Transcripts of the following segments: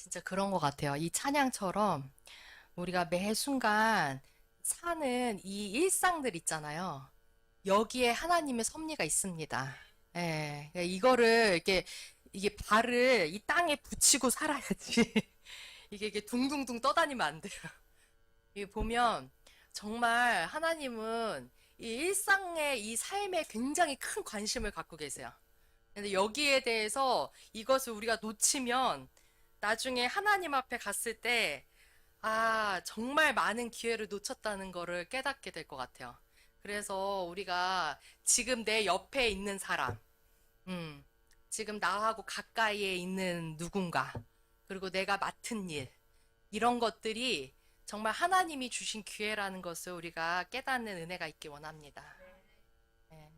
진짜 그런 것 같아요. 이 찬양처럼 우리가 매 순간 사는 이 일상들 있잖아요. 여기에 하나님의 섭리가 있습니다. 예, 이거를 이게 발을 이 땅에 붙이고 살아야지. 이게 둥둥둥 떠다니면 안 돼요. 이게 보면 정말 하나님은 이 일상의 이 삶에 굉장히 큰 관심을 갖고 계세요. 근데 여기에 대해서 이것을 우리가 놓치면 나중에 하나님 앞에 갔을 때, 아, 정말 많은 기회를 놓쳤다는 거를 깨닫게 될 것 같아요. 그래서 우리가 지금 내 옆에 있는 사람, 음, 지금 나하고 가까이에 있는 누군가, 그리고 내가 맡은 일, 이런 것들이 정말 하나님이 주신 기회라는 것을 우리가 깨닫는 은혜가 있기 원합니다. 네.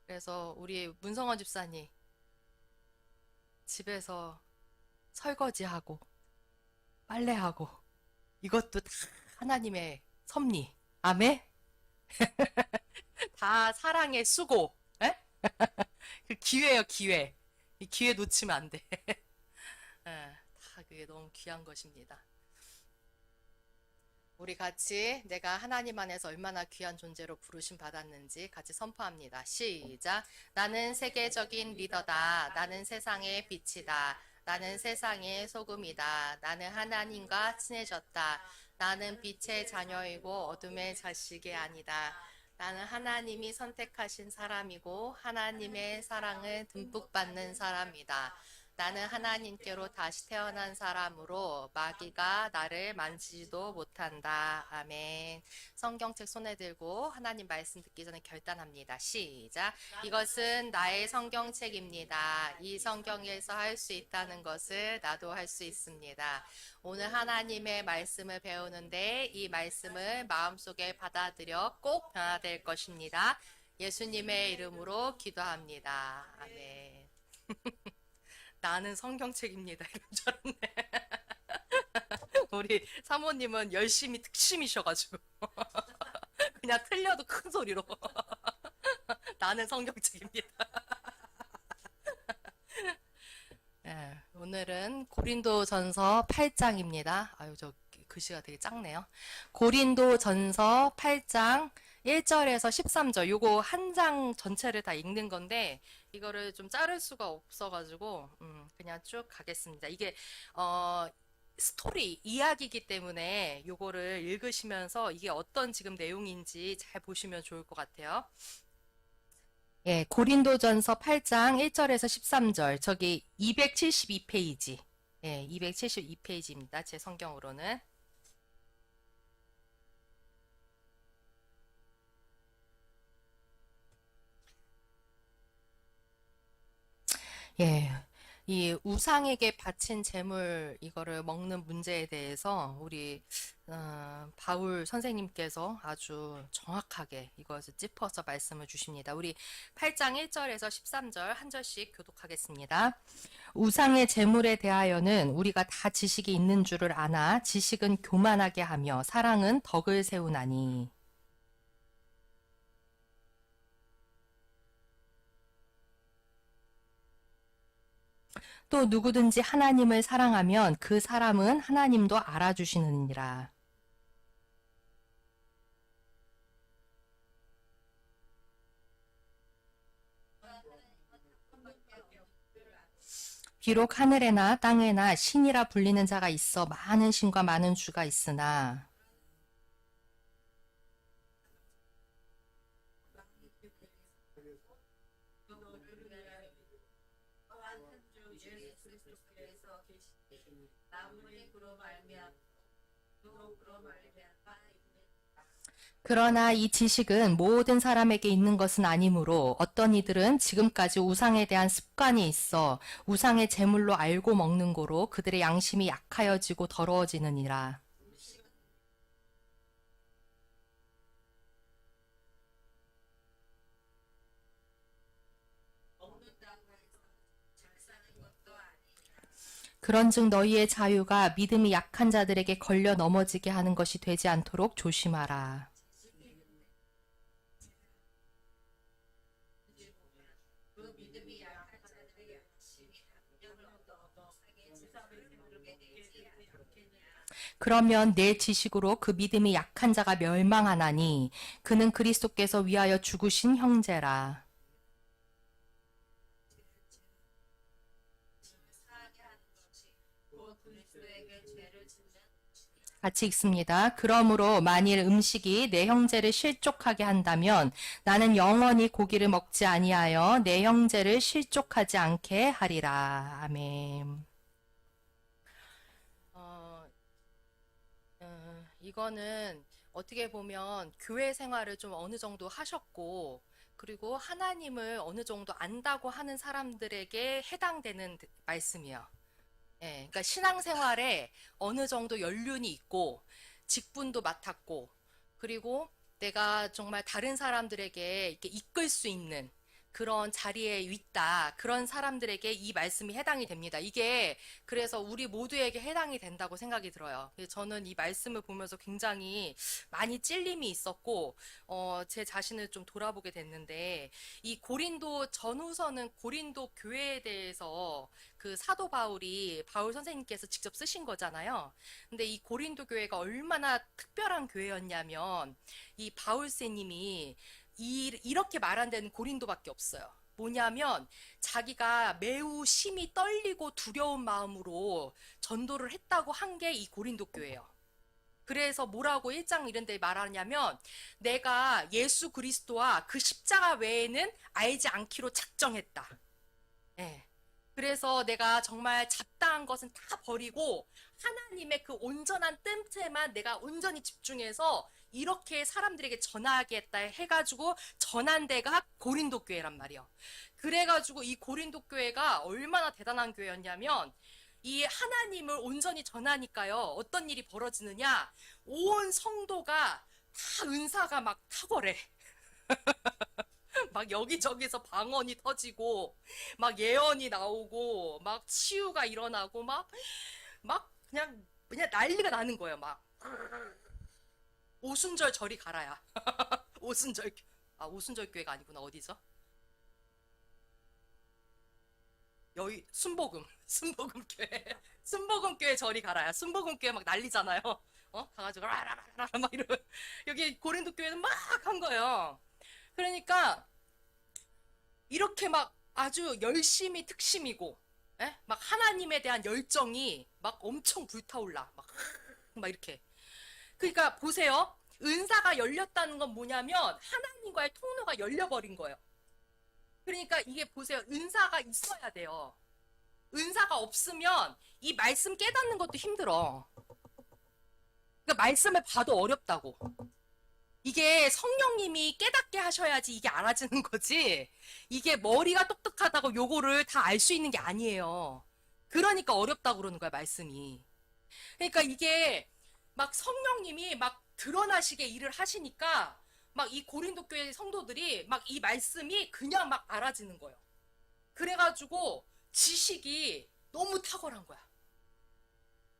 그래서 우리 문성원 집사님, 집에서 설거지하고, 빨래하고, 이것도 다 하나님의 섭리. 아멘? 다 사랑의 수고. 에? 그 기회요, 기회. 이 기회 놓치면 안 돼. 예, 다 그게 너무 귀한 것입니다. 우리 같이 내가 하나님 안에서 얼마나 귀한 존재로 부르심 받았는지 같이 선포합니다. 시작. 나는 세계적인 리더다. 나는 세상의 빛이다. 나는 세상의 소금이다. 나는 하나님과 친해졌다. 나는 빛의 자녀이고 어둠의 자식이 아니다. 나는 하나님이 선택하신 사람이고 하나님의 사랑을 듬뿍 받는 사람이다. 나는 하나님께로 다시 태어난 사람으로 마귀가 나를 만지지도 못한다. 아멘. 성경책 손에 들고 하나님 말씀 듣기 전에 결단합니다. 시작. 이것은 나의 성경책입니다. 이 성경에서 할 수 있다는 것을 나도 할 수 있습니다. 오늘 하나님의 말씀을 배우는데 이 말씀을 마음속에 받아들여 꼭 변화될 것입니다. 예수님의 이름으로 기도합니다. 아멘. 나는 성경책입니다. 이런 줄 알았네. 우리 사모님은 열심히 특심이셔가지고 그냥 틀려도 큰 소리로 나는 성경책입니다. 예, 오늘은 고린도전서 8장입니다. 아유, 저 글씨가 되게 작네요. 고린도전서 8장 1절에서 13절. 요거 한 장 전체를 다 읽는 건데 이거를 좀 자를 수가 없어가지고 그냥 쭉 가겠습니다. 이게 스토리 이야기이기 때문에 요거를 읽으시면서 이게 어떤 지금 내용인지 잘 보시면 좋을 것 같아요. 예, 고린도전서 8장 1절에서 13절. 저기 272페이지. 예, 272페이지입니다. 제 성경으로는. 예. 이 우상에게 바친 재물 이거를 먹는 문제에 대해서 우리 바울 선생님께서 아주 정확하게 이것을 짚어서 말씀을 주십니다. 우리 8장 1절에서 13절 한 절씩 교독하겠습니다. 우상의 재물에 대하여는 우리가 다 지식이 있는 줄을 아나 지식은 교만하게 하며 사랑은 덕을 세우나니. 또 누구든지 하나님을 사랑하면 그 사람은 하나님도 알아주시느니라. 비록 하늘에나 땅에나 신이라 불리는 자가 있어 많은 신과 많은 주가 있으나 그러나 이 지식은 모든 사람에게 있는 것은 아니므로 어떤 이들은 지금까지 우상에 대한 습관이 있어 우상의 제물로 알고 먹는 거로 그들의 양심이 약하여지고 더러워지느니라. 그런즉 너희의 자유가 믿음이 약한 자들에게 걸려 넘어지게 하는 것이 되지 않도록 조심하라. 그러면 내 지식으로 그 믿음이 약한 자가 멸망하나니 그는 그리스도께서 위하여 죽으신 형제라. 같이 읽습니다. 그러므로 만일 음식이 내 형제를 실족하게 한다면 나는 영원히 고기를 먹지 아니하여 내 형제를 실족하지 않게 하리라. 아멘. 이거는 어떻게 보면 교회 생활을 좀 어느 정도 하셨고, 그리고 하나님을 어느 정도 안다고 하는 사람들에게 해당되는 말씀이에요. 예, 그러니까 신앙생활에 어느 정도 연륜이 있고, 직분도 맡았고, 그리고 내가 정말 다른 사람들에게 이렇게 이끌 수 있는 그런 자리에 있다. 그런 사람들에게 이 말씀이 해당이 됩니다. 이게 그래서 우리 모두에게 해당이 된다고 생각이 들어요. 저는 이 말씀을 보면서 굉장히 많이 찔림이 있었고, 제 자신을 좀 돌아보게 됐는데, 이 고린도 전후서는 고린도 교회에 대해서 그 사도 바울이 바울 선생님께서 직접 쓰신 거잖아요. 근데 이 고린도 교회가 얼마나 특별한 교회였냐면, 이 바울 쌤님이 이렇게 말한 데는 고린도밖에 없어요. 뭐냐면 자기가 매우 심히 떨리고 두려운 마음으로 전도를 했다고 한 게 이 고린도 교회예요. 그래서 뭐라고 1장 이런 데 말하냐면 내가 예수 그리스도와 그 십자가 외에는 알지 않기로 작정했다. 예. 그래서 내가 정말 잡다한 것은 다 버리고 하나님의 그 온전한 뜸에만 내가 온전히 집중해서 이렇게 사람들에게 전하겠다 해가지고 전한 데가 고린도 교회란 말이에요. 그래가지고 이 고린도 교회가 얼마나 대단한 교회였냐면 이 하나님을 온전히 전하니까요. 어떤 일이 벌어지느냐. 온 성도가 다 은사가 막 탁월해. 막 여기저기서 방언이 터지고 막 예언이 나오고 막 치유가 일어나고 막 그냥 난리가 나는 거예요. 막 오순절 저리 가라야. 오순절 오순절 교회가 아니구나. 어디죠? 여기 순복음 교회. 순복음 교회 저리 가라야. 순복음 교회 막 난리잖아요. 가가지고 라라라라 막 이러. 여기 고린도 교회는 막 한 거예요. 그러니까 이렇게 막 아주 열심히 특심이고, 예? 막 하나님에 대한 열정이 막 엄청 불타올라. 막 이렇게. 그러니까 보세요. 은사가 열렸다는 건 뭐냐면 하나님과의 통로가 열려버린 거예요. 그러니까 이게 보세요. 은사가 있어야 돼요. 은사가 없으면 이 말씀 깨닫는 것도 힘들어. 그러니까 말씀을 봐도 어렵다고. 이게 성령님이 깨닫게 하셔야지 이게 알아지는 거지. 이게 머리가 똑똑하다고 요거를 다 알 수 있는 게 아니에요. 그러니까 어렵다고 그러는 거야, 말씀이. 그러니까 이게 막 성령님이 막 드러나시게 일을 하시니까 막 이 고린도 교회 성도들이 막 이 말씀이 그냥 막 알아지는 거예요. 그래가지고 지식이 너무 탁월한 거야.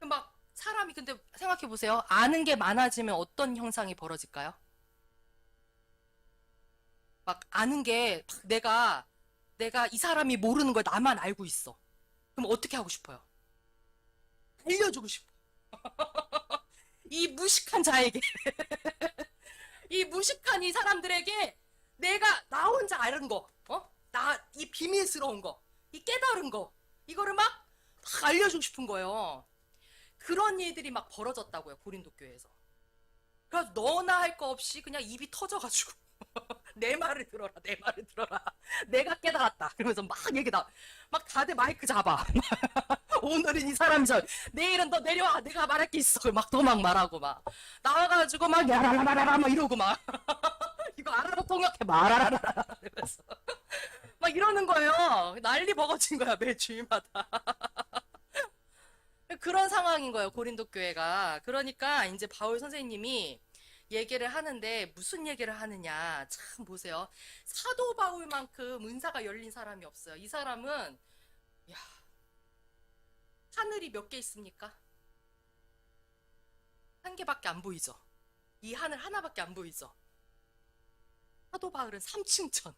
막 사람이 근데 생각해 보세요. 아는 게 많아지면 어떤 형상이 벌어질까요? 막 아는 게 내가 이 사람이 모르는 걸 나만 알고 있어. 그럼 어떻게 하고 싶어요? 알려주고 싶어. 이 무식한 자에게 이 무식한 이 사람들에게 내가 나 혼자 아는 거, 나 이 비밀스러운 거, 이 깨달은 거, 이거를 막 알려주고 싶은 거예요. 그런 일들이 막 벌어졌다고요, 고린도 교회에서. 그래서 너나 할 거 없이 그냥 입이 터져가지고 내 말을 들어라, 내 말을 들어라. 내가 깨달았다. 그러면서 막 얘기 막 다들 마이크 잡아. 오늘은 이 사람이죠. 내일은 너 내려와. 내가 말할 게 있어. 막 더 막 말하고 막 나와가지고 막 야라라라라 막 이러고 막 이거 알아로 통역해 말아라라 이러면서 막 이러는 거예요. 난리 버거진 거야 매 주일마다. 그런 상황인 거예요 고린도 교회가. 그러니까 이제 바울 선생님이 얘기를 하는데 무슨 얘기를 하느냐. 참 보세요. 사도 바울만큼 은사가 열린 사람이 없어요. 이 사람은 야, 하늘이 몇 개 있습니까? 한 개밖에 안 보이죠. 이 하늘 하나밖에 안 보이죠. 사도 바울은 삼층천.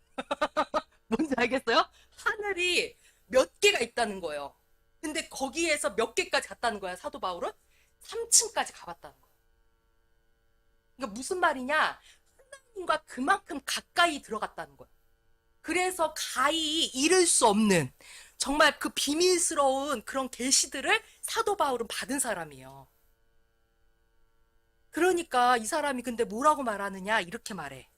뭔지 알겠어요? 하늘이 몇 개가 있다는 거예요. 근데 근데 거기에서 몇 개까지 갔다는 거야, 사도 바울은? 3층까지 가봤다는 거야. 그러니까 무슨 말이냐? 하나님과 그만큼 가까이 들어갔다는 거야. 그래서 가히 잃을 수 없는 정말 그 비밀스러운 그런 계시들을 사도 바울은 받은 사람이에요. 그러니까 이 사람이 근데 뭐라고 말하느냐 이렇게 말해.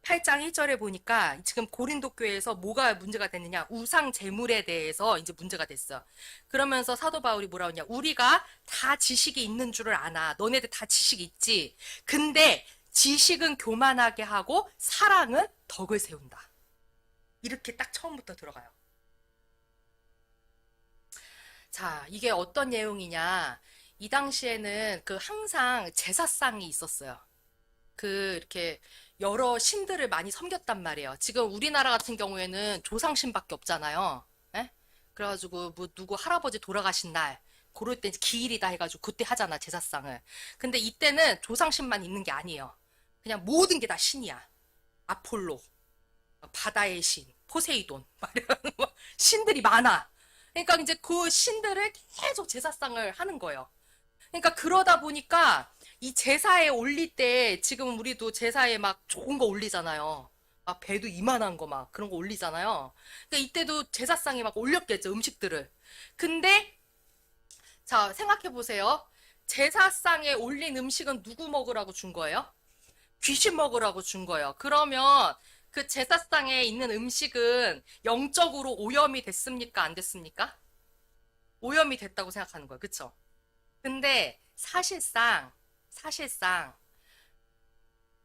8장 1절에 보니까 지금 고린도 교회에서 뭐가 문제가 됐느냐? 우상 제물에 대해서 이제 문제가 됐어. 그러면서 사도 바울이 뭐라고 하냐? 우리가 다 지식이 있는 줄을 아나. 너네들 다 지식이 있지. 근데 지식은 교만하게 하고 사랑은 덕을 세운다. 이렇게 딱 처음부터 들어가요. 자, 이게 어떤 내용이냐? 이 당시에는 그 항상 제사상이 있었어요. 그 이렇게 여러 신들을 많이 섬겼단 말이에요. 지금 우리나라 같은 경우에는 조상신밖에 없잖아요. 예? 그래가지고 뭐 누구 할아버지 돌아가신 날 그럴 때 기일이다 해가지고 그때 하잖아 제사상을. 근데 이때는 조상신만 있는 게 아니에요. 그냥 모든 게 다 신이야. 아폴로, 바다의 신, 포세이돈, 막 이런 신들이 많아. 그러니까 이제 그 신들을 계속 제사상을 하는 거예요. 그러니까 그러다 보니까 이 제사에 올릴 때 지금 우리도 제사에 막 좋은 거 올리잖아요. 막 배도 이만한 거 막 그런 거 올리잖아요. 그러니까 이때도 제사상에 막 올렸겠죠, 음식들을. 근데 자, 생각해 보세요. 제사상에 올린 음식은 누구 먹으라고 준 거예요? 귀신 먹으라고 준 거예요. 그러면 그 제사상에 있는 음식은 영적으로 오염이 됐습니까? 안 됐습니까? 오염이 됐다고 생각하는 거예요. 그쵸? 근데 사실상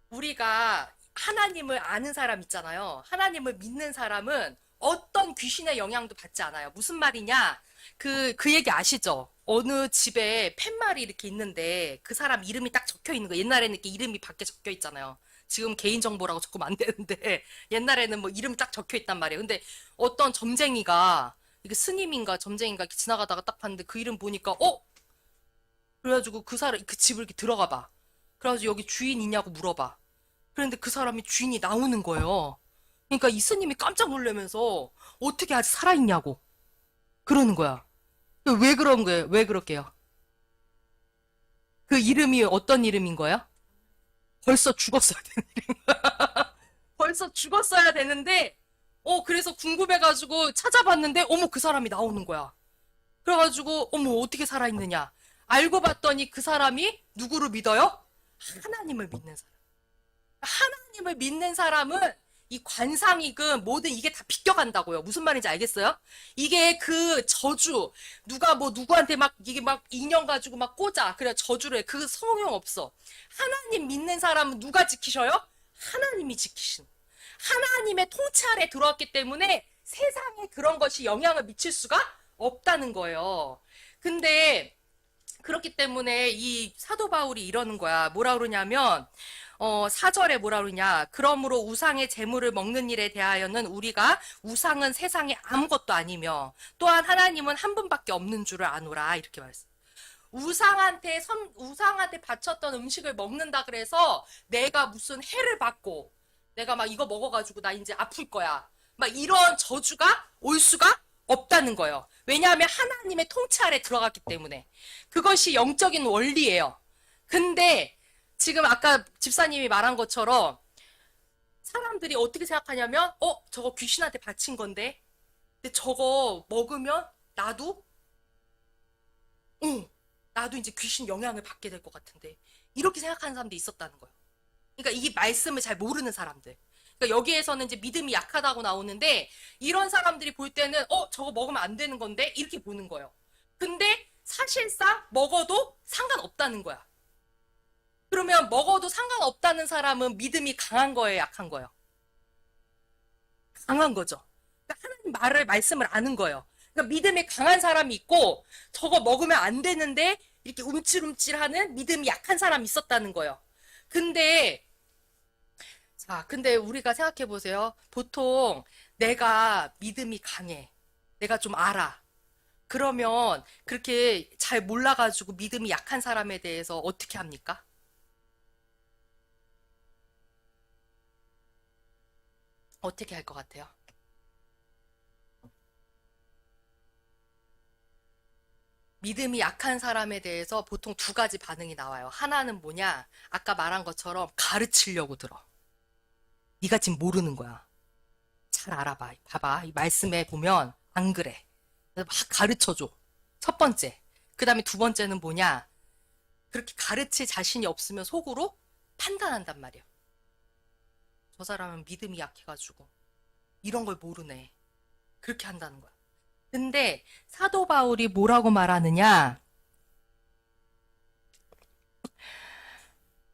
우리가 하나님을 아는 사람 있잖아요. 하나님을 믿는 사람은 어떤 귀신의 영향도 받지 않아요. 무슨 말이냐? 그 얘기 아시죠? 어느 집에 팻말이 이렇게 있는데 그 사람 이름이 딱 적혀 있는 거. 옛날에는 이렇게 이름이 밖에 적혀 있잖아요. 지금 개인정보라고 적으면 안 되는데 옛날에는 뭐 이름 딱 적혀 있단 말이에요. 근데 어떤 점쟁이가 이게 스님인가 점쟁이가 이렇게 지나가다가 딱 봤는데 그 이름 보니까 그래가지고 그 사람 그 집을 이렇게 들어가 봐. 그래가지고 여기 주인 있냐고 물어봐. 그런데 그 사람이 주인이 나오는 거예요. 그러니까 이 스님이 깜짝 놀라면서 어떻게 아직 살아있냐고 그러는 거야. 왜 그런 거예요? 왜 그럴게요? 그 이름이 어떤 이름인 거야? 벌써 죽었어야 되는 이름. 벌써 죽었어야 되는데 그래서 궁금해가지고 찾아봤는데 어머 그 사람이 나오는 거야. 그래가지고 어머 어떻게 살아있느냐. 알고 봤더니 그 사람이 누구를 믿어요? 하나님을 믿는 사람. 하나님을 믿는 사람은 이 관상이금 뭐든 이게 다 비껴간다고요. 무슨 말인지 알겠어요? 이게 그 저주 누가 뭐 누구한테 막 이게 막 인형 가지고 막 꽂아 그래 저주를 해. 그 소용 없어. 하나님 믿는 사람은 누가 지키셔요? 하나님이 지키신. 하나님의 통치 아래 들어왔기 때문에 세상에 그런 것이 영향을 미칠 수가 없다는 거예요. 근데 그렇기 때문에 이 사도 바울이 이러는 거야. 뭐라 그러냐면 4절에 뭐라 그러냐. 그러므로 우상의 재물을 먹는 일에 대하여는 우리가 우상은 세상에 아무것도 아니며 또한 하나님은 한 분밖에 없는 줄을 아노라. 이렇게 말했어. 우상한테 바쳤던 음식을 먹는다 그래서 내가 무슨 해를 받고 내가 막 이거 먹어가지고 나 이제 아플 거야. 막 이런 저주가 올 수가 없다는 거예요. 왜냐하면 하나님의 통치 아래 들어갔기 때문에. 그것이 영적인 원리예요. 근데 지금 아까 집사님이 말한 것처럼 사람들이 어떻게 생각하냐면 저거 귀신한테 바친 건데 근데 저거 먹으면 나도 나도 이제 귀신 영향을 받게 될 것 같은데 이렇게 생각하는 사람도 있었다는 거예요. 그러니까 이 말씀을 잘 모르는 사람들. 그러니까 여기에서는 이제 믿음이 약하다고 나오는데 이런 사람들이 볼 때는 저거 먹으면 안 되는 건데 이렇게 보는 거예요. 근데 사실상 먹어도 상관없다는 거야. 그러면 먹어도 상관없다는 사람은 믿음이 강한 거예요, 약한 거예요? 강한 거죠. 그러니까 하나님 말씀을 아는 거예요. 그러니까 믿음이 강한 사람이 있고 저거 먹으면 안 되는데 이렇게 움찔움찔하는 믿음이 약한 사람이 있었다는 거예요. 근데 근데 우리가 생각해 보세요. 보통 내가 믿음이 강해. 내가 좀 알아. 그러면 그렇게 잘 몰라가지고 믿음이 약한 사람에 대해서 어떻게 합니까? 어떻게 할 것 같아요? 믿음이 약한 사람에 대해서 보통 두 가지 반응이 나와요. 하나는 뭐냐? 아까 말한 것처럼 가르치려고 들어. 네가 지금 모르는 거야. 잘 알아봐. 봐봐. 이 말씀에 보면 안 그래. 그래서 막 가르쳐줘. 첫 번째. 그 다음에 두 번째는 뭐냐? 그렇게 가르칠 자신이 없으면 속으로 판단한단 말이야. 저 사람은 믿음이 약해가지고 이런 걸 모르네. 그렇게 한다는 거야. 근데 사도 바울이 뭐라고 말하느냐?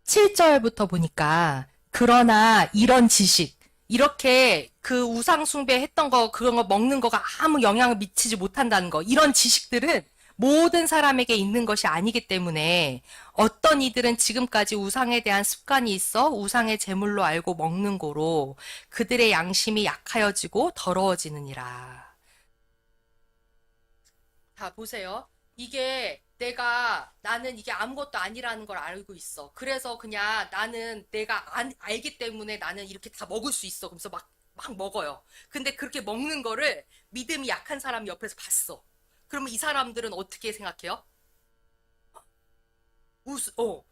7절부터 보니까 그러나 이런 지식 이렇게 그 우상숭배 했던 거 그런 거 먹는 거가 아무 영향을 미치지 못한다는 거 이런 지식들은 모든 사람에게 있는 것이 아니기 때문에 어떤 이들은 지금까지 우상에 대한 습관이 있어 우상의 제물로 알고 먹는 거로 그들의 양심이 약하여지고 더러워지느니라. 자, 보세요. 이게 나는 이게 아무것도 아니라는 걸 알고 있어. 그래서 그냥 나는 내가 알기 때문에 나는 이렇게 다 먹을 수 있어. 그래서 막 먹어요. 근데 그렇게 먹는 거를 믿음이 약한 사람이 옆에서 봤어. 그러면 이 사람들은 어떻게 생각해요?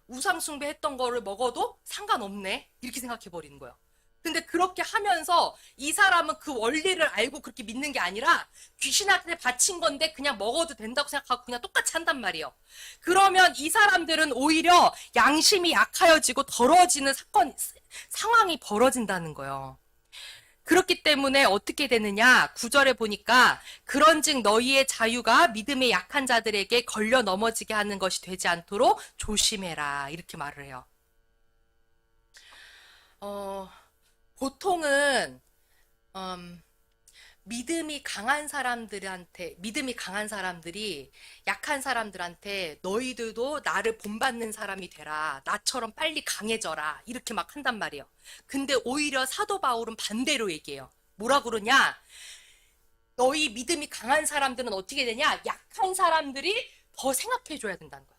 우상숭배 했던 거를 먹어도 상관없네. 이렇게 생각해 버리는 거예요. 근데 그렇게 하면서 이 사람은 그 원리를 알고 그렇게 믿는 게 아니라 귀신한테 바친 건데 그냥 먹어도 된다고 생각하고 그냥 똑같이 한단 말이에요. 그러면 이 사람들은 오히려 양심이 약하여지고 더러워지는 상황이 벌어진다는 거예요. 그렇기 때문에 어떻게 되느냐? 9절에 보니까 그런즉 너희의 자유가 믿음의 약한 자들에게 걸려 넘어지게 하는 것이 되지 않도록 조심해라. 이렇게 말을 해요. 어, 보통은 음, 믿음이 강한 사람들이 약한 사람들한테 너희들도 나를 본받는 사람이 되라. 나처럼 빨리 강해져라. 이렇게 막 한단 말이에요. 근데 오히려 사도 바울은 반대로 얘기해요. 뭐라 그러냐? 너희 믿음이 강한 사람들은 어떻게 되냐? 약한 사람들이 더 생각해 줘야 된다는 거야.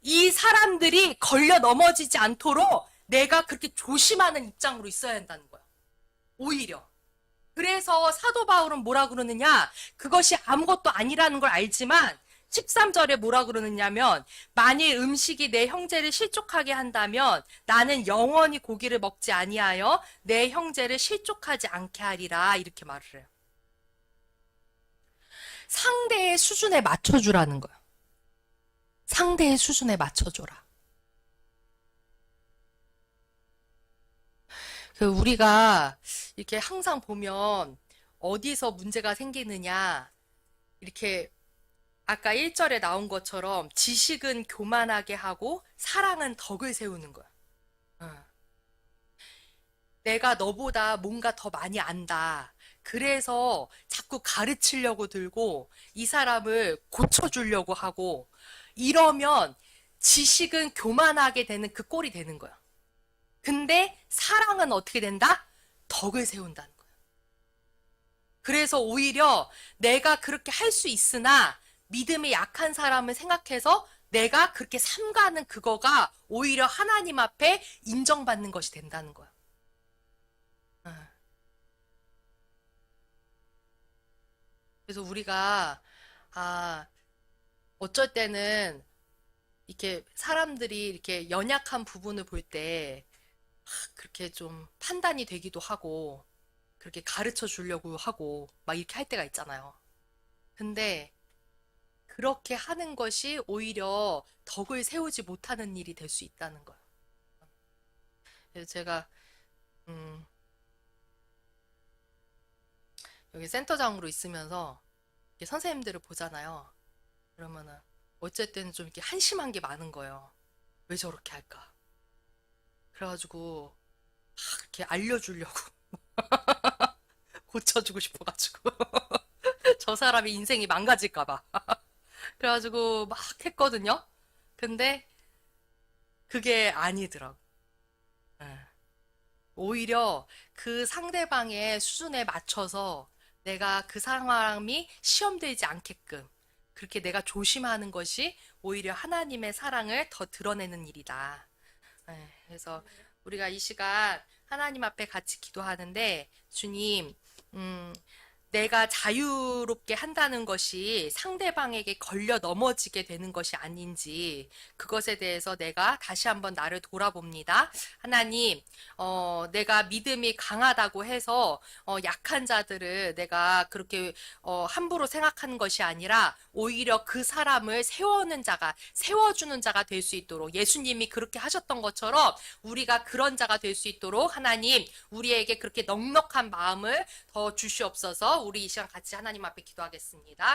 이 사람들이 걸려 넘어지지 않도록 내가 그렇게 조심하는 입장으로 있어야 한다는 거야. 오히려. 그래서 사도 바울은 뭐라 그러느냐? 그것이 아무것도 아니라는 걸 알지만 13절에 뭐라 그러느냐면 만일 음식이 내 형제를 실족하게 한다면 나는 영원히 고기를 먹지 아니하여 내 형제를 실족하지 않게 하리라 이렇게 말을 해요. 상대의 수준에 맞춰주라는 거야. 상대의 수준에 맞춰줘라. 우리가 이렇게 항상 보면 어디서 문제가 생기느냐, 이렇게 아까 1절에 나온 것처럼 지식은 교만하게 하고 사랑은 덕을 세우는 거야. 어. 내가 너보다 뭔가 더 많이 안다. 그래서 자꾸 가르치려고 들고 이 사람을 고쳐주려고 하고 이러면 지식은 교만하게 되는 그 꼴이 되는 거야. 근데 사랑은 어떻게 된다? 덕을 세운다는 거야. 그래서 오히려 내가 그렇게 할 수 있으나 믿음이 약한 사람을 생각해서 내가 그렇게 삼가는 그거가 오히려 하나님 앞에 인정받는 것이 된다는 거야. 어. 그래서 우리가 아 어쩔 때는 이렇게 사람들이 이렇게 연약한 부분을 볼 때 그렇게 좀 판단이 되기도 하고 그렇게 가르쳐 주려고 하고 막 이렇게 할 때가 있잖아요. 근데 그렇게 하는 것이 오히려 덕을 세우지 못하는 일이 될 수 있다는 거예요. 그래서 제가 음, 여기 센터장으로 있으면서 이렇게 선생님들을 보잖아요. 그러면은 어쨌든 좀 이렇게 한심한 게 많은 거예요. 왜 저렇게 할까? 그래가지고 막 이렇게 알려주려고 고쳐주고 싶어가지고 저 사람의 인생이 망가질까 봐. 그래가지고 막 했거든요. 근데 그게 아니더라고. 예. 오히려 그 상대방의 수준에 맞춰서 내가 그 사람이 시험되지 않게끔 그렇게 내가 조심하는 것이 오히려 하나님의 사랑을 더 드러내는 일이다. 예, 그래서 우리가 이 시간 하나님 앞에 같이 기도하는데 주님, 음, 내가 자유롭게 한다는 것이 상대방에게 걸려 넘어지게 되는 것이 아닌지 그것에 대해서 내가 다시 한번 나를 돌아봅니다. 하나님, 내가 믿음이 강하다고 해서 약한 자들을 내가 그렇게 함부로 생각하는 것이 아니라 오히려 그 사람을 세워주는 자가 될 수 있도록 예수님이 그렇게 하셨던 것처럼 우리가 그런 자가 될 수 있도록 하나님, 우리에게 그렇게 넉넉한 마음을 더 주시옵소서. 우리 이 시간 같이 하나님 앞에 기도하겠습니다.